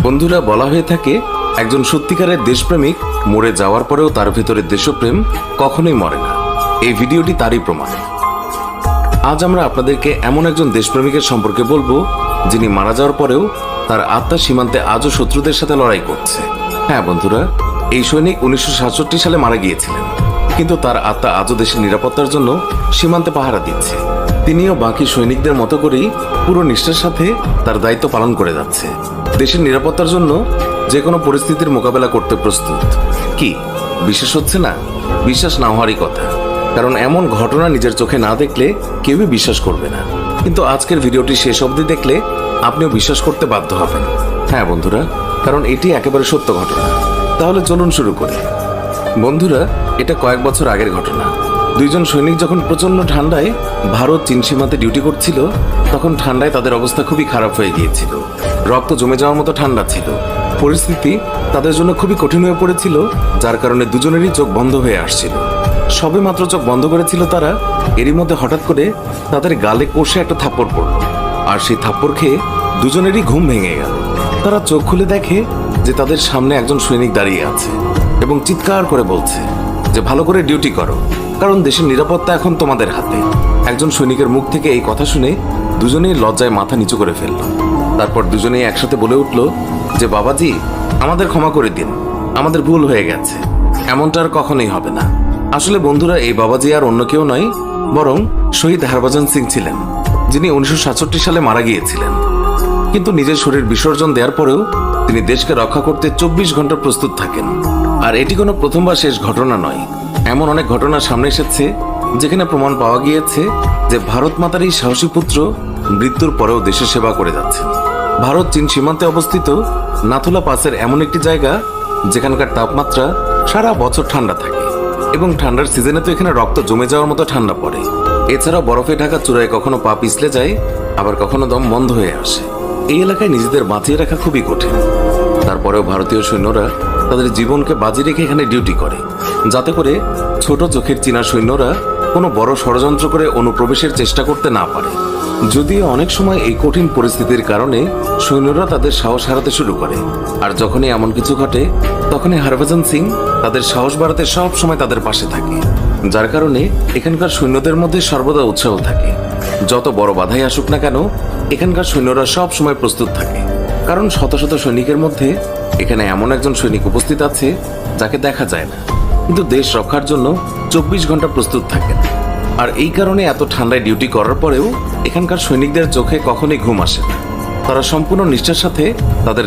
বন্ধুরা, বলা হয়ে থাকে একজন সত্যিকারের দেশপ্রেমিক মরে যাওয়ার পরেও তার ভেতরে দেশপ্রেম কখনোই মরে না। এই ভিডিওটি তারই প্রমাণ। আজ আমরা আপনাদেরকে এমন একজন দেশপ্রেমিকের সম্পর্কে বলবো যিনি মারা যাওয়ার পরেও তার আত্মা সীমান্তে আজও শত্রুদের সাথে লড়াই করছে। হ্যাঁ বন্ধুরা, এই সৈনিক 1967 সালে মারা গিয়েছিলেন, কিন্তু তার আত্মা আজও দেশের নিরাপত্তার জন্য সীমান্তে পাহারা দিচ্ছে। তিনিও বাকি সৈনিকদের মতো করেই পুরো নিষ্ঠার সাথে তার দায়িত্ব পালন করে যাচ্ছে। দেশের নিরাপত্তার জন্য যে কোনো পরিস্থিতির মোকাবেলা করতে প্রস্তুত। কি বিশ্বাস হচ্ছে না? বিশ্বাস না হওয়ারই কথা, কারণ এমন ঘটনা নিজের চোখে না দেখলে কেউই বিশ্বাস করবে না। কিন্তু আজকের ভিডিওটি শেষ অবধি দেখলে আপনিও বিশ্বাস করতে বাধ্য হবেন। হ্যাঁ বন্ধুরা, কারণ এটি একেবারে সত্য ঘটনা। তাহলে চলুন শুরু করি। বন্ধুরা, এটা কয়েক বছর আগের ঘটনা। দুইজন সৈনিক যখন প্রচন্ড ঠান্ডায় ভারত চীন সীমান্তে ডিউটি করছিল, তখন ঠান্ডায় তাদের অবস্থা খুবই খারাপ হয়ে গিয়েছিল। রক্ত জমে যাওয়ার মতো ঠান্ডা ছিল। পরিস্থিতি তাদের জন্য খুবই কঠিন হয়ে পড়েছিল, যার কারণে দুজনেরই চোখ বন্ধ হয়ে আসছিল। সবে মাত্র চোখ বন্ধ করেছিল তারা, এরই মধ্যে হঠাৎ করে তাদের গালে কষে একটা থাপ্পড় পড়ল, আর সেই থাপ্পড় খেয়ে দুজনেরই ঘুম ভেঙে গেল। তারা চোখ খুলে দেখে যে তাদের সামনে একজন সৈনিক দাঁড়িয়ে আছে এবং চিৎকার করে বলছে যে ভালো করে ডিউটি করো, কারণ দেশের নিরাপত্তা এখন তোমাদের হাতে। একজন সৈনিকের মুখ থেকে এই কথা শুনে দুজনেই লজ্জায় মাথা নিচু করে ফেলল। তারপর দুজনেই একসাথে বলে উঠল যে বাবাজি, আমাদের ক্ষমা করে দিন, আমাদের ভুল হয়ে গেছে, এমনটা আর কখনোই হবে না। আসলে বন্ধুরা, এই বাবাজি আর অন্য কেউ নয়, বরং শহীদ হরভজন সিং ছিলেন, যিনি 1967 সালে মারা গিয়েছিলেন। কিন্তু নিজের শরীর বিসর্জন দেওয়ার পরেও তিনি দেশকে রক্ষা করতে 24 ঘন্টা প্রস্তুত থাকেন। আর এটি কোনো প্রথম বা শেষ ঘটনা নয়। এমন অনেক ঘটনা সামনে এসেছে যেখানে প্রমাণ পাওয়া গিয়েছে যে ভারত মাতার এই সাহসী পুত্র মৃত্যুর পরেও দেশের সেবা করে যাচ্ছেন। ভারত চীন সীমান্তে অবস্থিত নাথুলা পাসের এমন একটি জায়গা যেখানকার তাপমাত্রা সারা বছর ঠান্ডা থাকে, এবং ঠান্ডার সিজনে তো এখানে রক্ত জমে যাওয়ার মতো ঠান্ডা পড়ে। এছাড়াও বরফে ঢাকা চূড়ায় কখনো পা পিছলে যায়, আবার কখনো দম বন্ধ হয়ে আসে। এই এলাকায় নিজেদের বাঁচিয়ে রাখা খুবই কঠিন। তারপরেও ভারতীয় সৈন্যরা তাদের জীবনকে বাজি রেখে এখানে ডিউটি করে, যাতে করে ছোট চোখের চীনা সৈন্যরা কোনো বড় ষড়যন্ত্র করে অনুপ্রবেশের চেষ্টা করতে না পারে। যদিও অনেক সময় এই কঠিন পরিস্থিতির কারণে সৈন্যরা তাদের সাহস হারাতে শুরু করে, আর যখনই এমন কিছু ঘটে তখনই হরভজন সিং তাদের সাহস বাড়াতে সব সময় তাদের পাশে থাকে, যার কারণে এখানকার সৈন্যদের মধ্যে সর্বদা উৎসাহ থাকে। যত বড় বাধাই আসুক না কেন, এখানকার সৈন্যরা সব সময় প্রস্তুত থাকে, কারণ শত শত সৈনিকের মধ্যে এখানে এমন একজন সৈনিক উপস্থিত আছে যাকে দেখা যায় না, কিন্তু দেশ রক্ষার জন্য 24 ঘন্টা প্রস্তুত থাকেন। আর এই কারণে এত ঠান্ডায় ডিউটি করার পরেও এখানকার সৈনিকদের চোখে কখনোই ঘুম আসে না। তারা সম্পূর্ণ নিষ্ঠার সাথে তাদের